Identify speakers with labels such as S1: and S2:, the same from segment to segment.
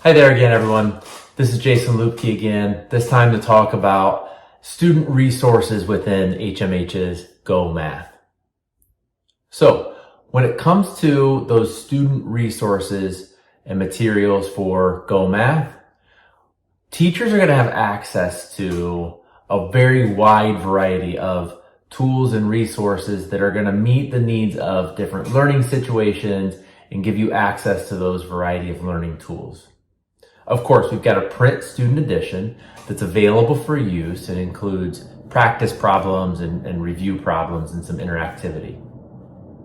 S1: Hi there again, everyone. This is Jason Lupke again, this time to talk about student resources within HMH's Go Math. So when it comes to those student resources and materials for Go Math, teachers are going to have access to a very wide variety of tools and resources that are going to meet the needs of different learning situations and give you access to those variety of learning tools. Of course, we've got a print student edition that's available for use. It includes practice problems and review problems and some interactivity.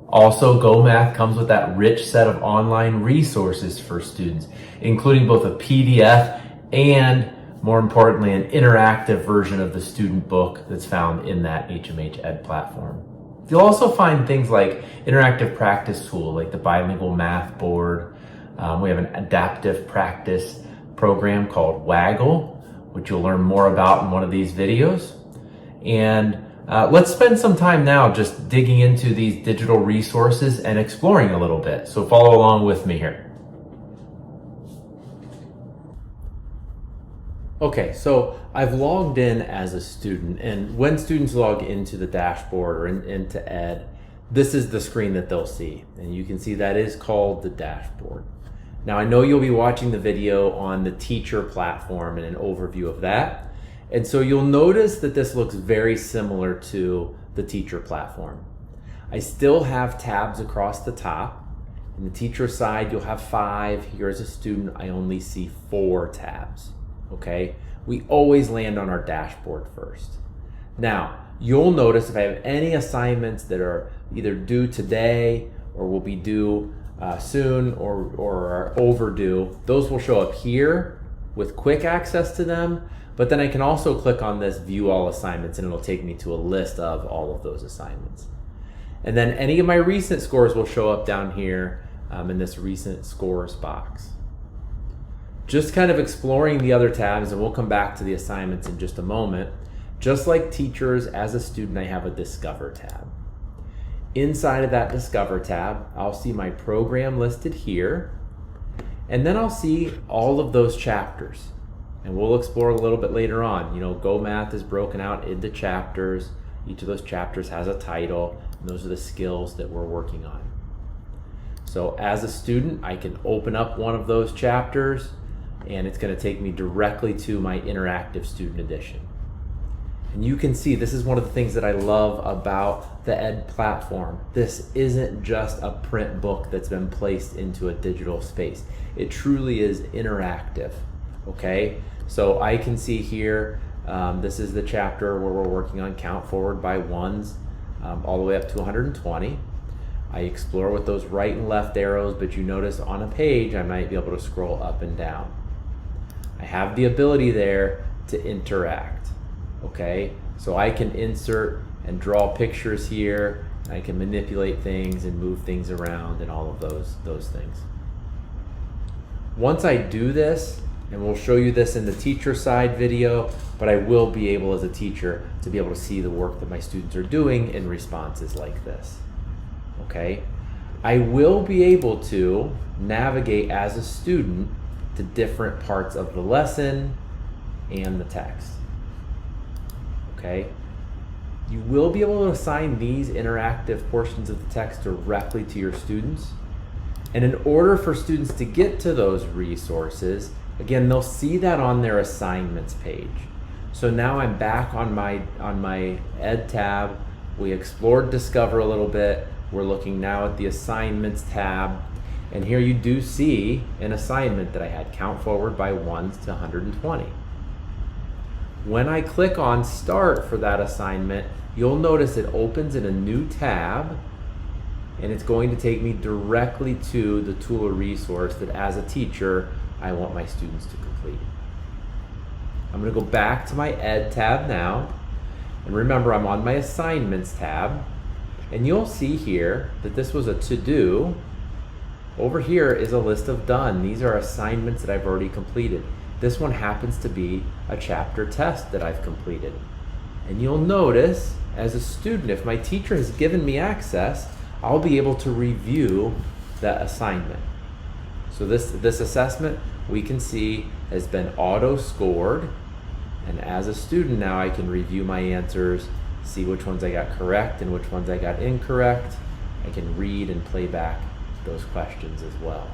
S1: Also, Go Math comes with that rich set of online resources for students, including both a PDF and, more importantly, an interactive version of the student book that's found in that HMH Ed platform. You'll also find things like interactive practice tool, like the bilingual math board. We have an adaptive practice program called Waggle, which you'll learn more about in one of these videos. And let's spend some time now just digging into these digital resources and exploring a little bit. So follow along with me here. Okay, so I've logged in as a student, and when students log into the dashboard or into Ed, this is the screen that they'll see. And you can see that is called the dashboard. Now, I know you'll be watching the video on the teacher platform and an overview of that. And so you'll notice that this looks very similar to the teacher platform. I still have tabs across the top. In the teacher side, you'll have 5. Here as a student, I only see 4 tabs, okay? We always land on our dashboard first. Now, you'll notice if I have any assignments that are either due today or will be due soon or are overdue, those will show up here with quick access to them, but then I can also click on this view all assignments and it'll take me to a list of all of those assignments. And then any of my recent scores will show up down here in this recent scores box. Just kind of exploring the other tabs, and we'll come back to the assignments in just a moment. Just like teachers, as a student, I have a Discover tab. Inside of that Discover tab, I'll see my program listed here, and then I'll see all of those chapters. And we'll explore a little bit later on. You know, Go Math is broken out into chapters. Each of those chapters has a title, and those are the skills that we're working on. So as a student, I can open up one of those chapters, and it's going to take me directly to my interactive student edition. And you can see this is one of the things that I love about the Ed platform. This isn't just a print book that's been placed into a digital space. It truly is interactive, okay? So I can see here, this is the chapter where we're working on count forward by ones all the way up to 120. I explore with those right and left arrows, but you notice on a page I might be able to scroll up and down. I have the ability there to interact, okay? So I can insert and draw pictures here. I can manipulate things and move things around and all of those things. Once I do this, and we'll show you this in the teacher side video, but I will be able as a teacher to be able to see the work that my students are doing in responses like this, okay? I will be able to navigate as a student to different parts of the lesson and the text, okay? You will be able to assign these interactive portions of the text directly to your students. And in order for students to get to those resources, again, they'll see that on their assignments page. So now I'm back on my Ed tab. We explored Discover a little bit. We're looking now at the assignments tab. And here you do see an assignment that I had, count forward by ones to 120. When I click on start for that assignment, you'll notice it opens in a new tab, and it's going to take me directly to the tool or resource that as a teacher, I want my students to complete. I'm gonna go back to my Ed tab now, and remember I'm on my assignments tab, and you'll see here that this was a to-do. Over here is a list of done. These are assignments that I've already completed. This one happens to be a chapter test that I've completed. And you'll notice as a student, if my teacher has given me access, I'll be able to review that assignment. So this assessment we can see has been auto scored. And as a student now, I can review my answers, see which ones I got correct and which ones I got incorrect. I can read and play back those questions as well.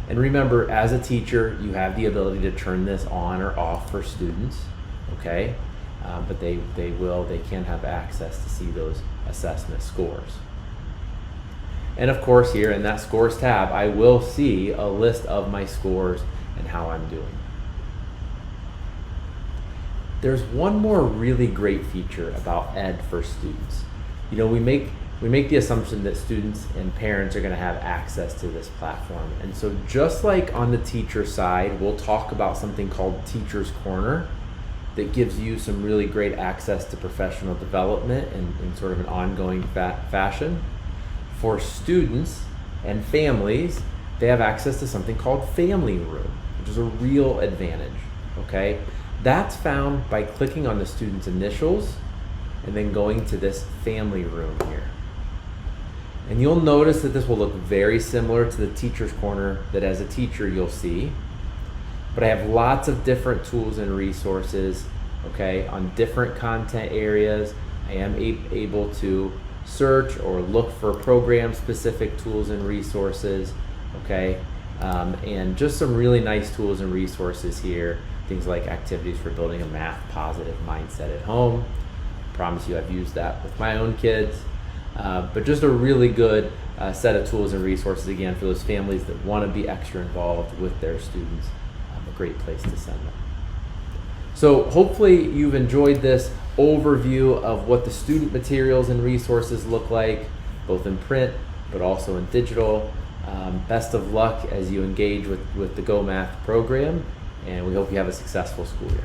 S1: And remember, as a teacher, you have the ability to turn this on or off for students, okay? But they can have access to see those assessment scores. And of course, here in that scores tab, I will see a list of my scores and how I'm doing. There's one more really great feature about Ed for Students. You know, we make the assumption that students and parents are going to have access to this platform. And so just like on the teacher side, we'll talk about something called Teacher's Corner that gives you some really great access to professional development in sort of an ongoing fashion. For students and families, they have access to something called Family Room, which is a real advantage, okay? That's found by clicking on the student's initials and then going to this Family Room here. And you'll notice that this will look very similar to the Teacher's Corner that as a teacher you'll see. But I have lots of different tools and resources, okay, on different content areas. I am able to search or look for program-specific tools and resources, okay? And just some really nice tools and resources here. Things like activities for building a math positive mindset at home. I promise you I've used that with my own kids. But just a really good set of tools and resources, again, for those families that want to be extra involved with their students. A great place to send them. So hopefully you've enjoyed this overview of what the student materials and resources look like, both in print but also in digital. Best of luck as you engage with the Go Math program, and we hope you have a successful school year.